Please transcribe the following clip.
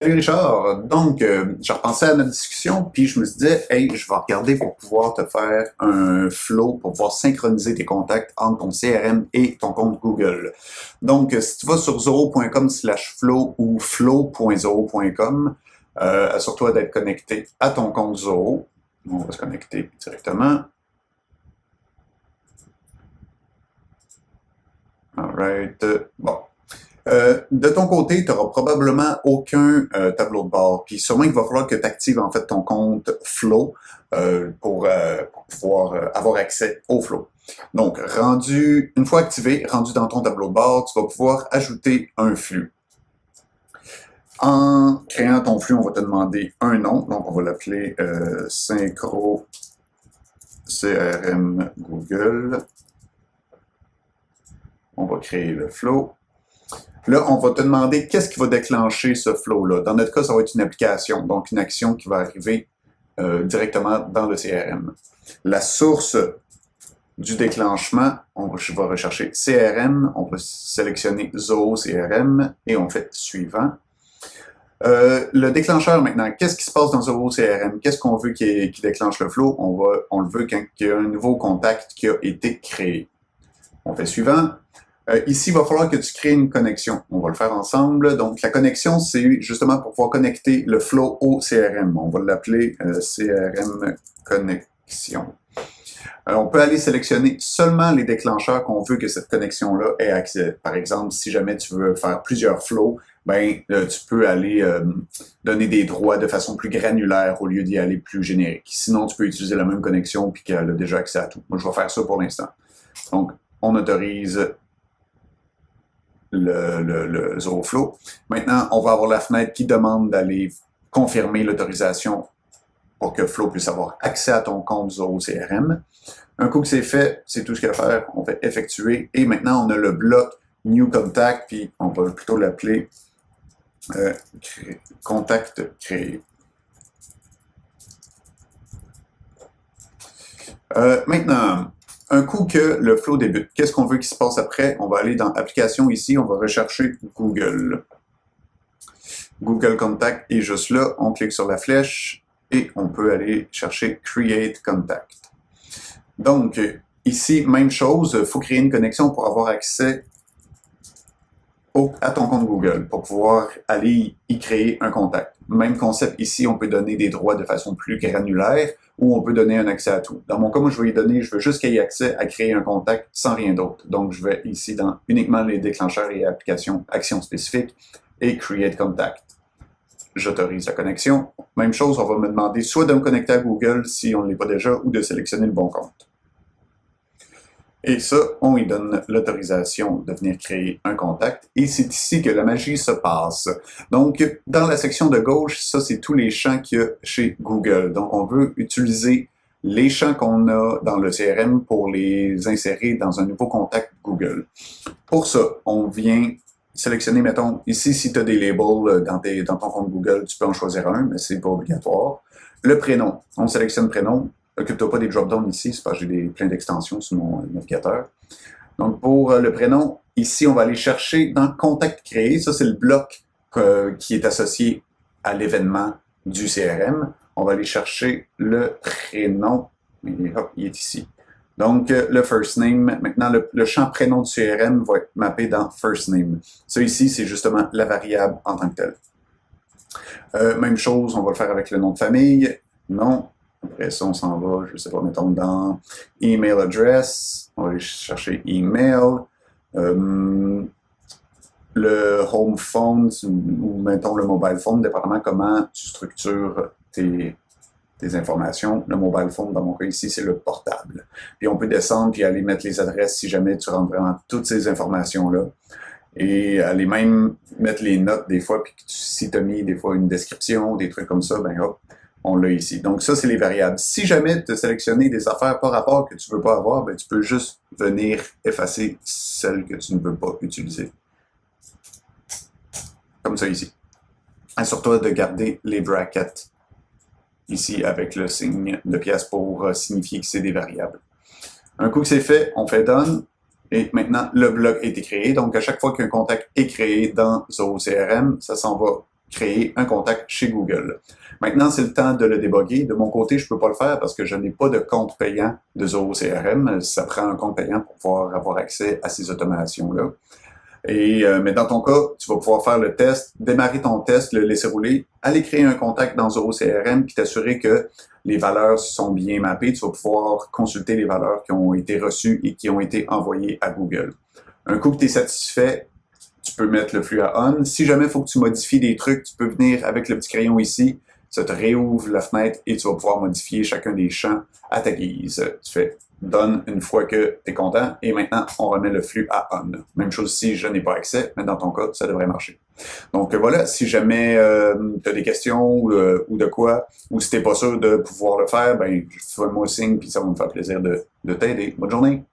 Salut Richard, donc je repensais à notre discussion, puis je me disais, hey, je vais regarder pour pouvoir te faire un flow, pour pouvoir synchroniser tes contacts entre ton CRM et ton compte Google. Donc, si tu vas sur zoho.com/flow ou flow.zoho.com, assure-toi d'être connecté à ton compte Zoho. On va se connecter directement. Alright, bon. De ton côté, tu n'auras probablement aucun tableau de bord. Puis sûrement qu'il va falloir que tu actives en fait ton compte Flow pour pouvoir avoir accès au Flow. Donc, une fois activé, rendu dans ton tableau de bord, tu vas pouvoir ajouter un flux. En créant ton flux, on va te demander un nom. Donc, on va l'appeler Synchro CRM Google. On va créer le flow. Là, on va te demander qu'est-ce qui va déclencher ce flow-là. Dans notre cas, ça va être une application, donc une action qui va arriver directement dans le CRM. La source du déclenchement, je vais rechercher CRM, on va sélectionner Zoho CRM et on fait suivant. Le déclencheur maintenant, qu'est-ce qui se passe dans Zoho CRM? Qu'est-ce qu'on veut qui déclenche le flow? On le veut quand il y a un nouveau contact qui a été créé. On fait suivant. Ici, il va falloir que tu crées une connexion. On va le faire ensemble. Donc, la connexion, c'est justement pour pouvoir connecter le flow au CRM. On va l'appeler CRM Connexion. Alors, on peut aller sélectionner seulement les déclencheurs qu'on veut que cette connexion-là ait accès. Par exemple, si jamais tu veux faire plusieurs flows, tu peux aller donner des droits de façon plus granulaire au lieu d'y aller plus générique. Sinon, tu peux utiliser la même connexion puis qu'elle a déjà accès à tout. Moi, je vais faire ça pour l'instant. Donc, on autorise le Zoho Flow. Maintenant, on va avoir la fenêtre qui demande d'aller confirmer l'autorisation pour que Flow puisse avoir accès à ton compte Zoho CRM. Un coup que c'est fait, c'est tout ce qu'il y a à faire. On fait effectuer. Et maintenant, on a le bloc New Contact, puis on va plutôt l'appeler Contact créé. Maintenant, un coup que le flow débute, qu'est-ce qu'on veut qu'il se passe après? On va aller dans Application ici, on va rechercher Google. Google Contact est juste là. On clique sur la flèche et on peut aller chercher Create Contact. Donc, ici, même chose, il faut créer une connexion pour avoir accès à ton compte Google, pour pouvoir aller y créer un contact. Même concept ici, on peut donner des droits de façon plus granulaire ou on peut donner un accès à tout. Dans mon cas, moi, je veux juste qu'il y ait accès à créer un contact sans rien d'autre. Donc, je vais ici dans uniquement les déclencheurs et applications, actions spécifiques et Create Contact. J'autorise la connexion. Même chose, on va me demander soit de me connecter à Google si on ne l'est pas déjà ou de sélectionner le bon compte. Et ça, on lui donne l'autorisation de venir créer un contact. Et c'est ici que la magie se passe. Donc, dans la section de gauche, ça, c'est tous les champs qu'il y a chez Google. Donc, on veut utiliser les champs qu'on a dans le CRM pour les insérer dans un nouveau contact Google. Pour ça, on vient sélectionner, mettons, ici, si tu as des labels dans ton compte Google, tu peux en choisir un, mais c'est pas obligatoire. Le prénom, on sélectionne prénom. Occupe-toi pas des drop-downs ici, c'est parce que j'ai plein d'extensions sur mon navigateur. Donc, pour le prénom, ici, on va aller chercher dans Contact créé. Ça, c'est le bloc qui est associé à l'événement du CRM. On va aller chercher le prénom. Et hop, il est ici. Donc, le first name. Maintenant, le champ prénom du CRM va être mappé dans first name. Ça, ici, c'est justement la variable en tant que telle. Même chose, on va le faire avec le nom de famille. Non. Après ça, on s'en va, je ne sais pas, mettons dans email address, on va aller chercher email, le home phone ou mettons le mobile phone, dépendamment comment tu structures tes informations. Le mobile phone, dans mon cas ici, c'est le portable. Puis on peut descendre puis aller mettre les adresses si jamais tu rentres vraiment toutes ces informations-là. Et aller même mettre les notes des fois, puis si tu as mis des fois une description, des trucs comme ça, ben hop, on l'a ici. Donc ça, c'est les variables. Si jamais tu as sélectionné des affaires par rapport que tu ne veux pas avoir, ben, tu peux juste venir effacer celles que tu ne veux pas utiliser. Comme ça ici. Assure-toi de garder les brackets ici avec le signe de pièce pour signifier que c'est des variables. Un coup que c'est fait, on fait Done. Et maintenant, le bloc a été créé. Donc, à chaque fois qu'un contact est créé dans Zoho CRM, ça s'en va créer un contact chez Google. Maintenant, c'est le temps de le déboguer. De mon côté, je peux pas le faire parce que je n'ai pas de compte payant de Zoho CRM. Ça prend un compte payant pour pouvoir avoir accès à ces automations-là. Mais dans ton cas, tu vas pouvoir faire le test, démarrer ton test, le laisser rouler, aller créer un contact dans Zoho CRM, puis t'assurer que les valeurs sont bien mappées. Tu vas pouvoir consulter les valeurs qui ont été reçues et qui ont été envoyées à Google. Un coup que tu es satisfait, tu peux mettre le flux à on. Si jamais il faut que tu modifies des trucs, tu peux venir avec le petit crayon ici, ça te réouvre la fenêtre et tu vas pouvoir modifier chacun des champs à ta guise. Tu fais done une fois que tu es content et maintenant on remet le flux à on. Même chose si je n'ai pas accès, mais dans ton cas, ça devrait marcher. Donc voilà, si jamais tu as des questions ou de quoi, ou si tu n'es pas sûr de pouvoir le faire, ben fais-moi signe puis ça va me faire plaisir de t'aider. Bonne journée!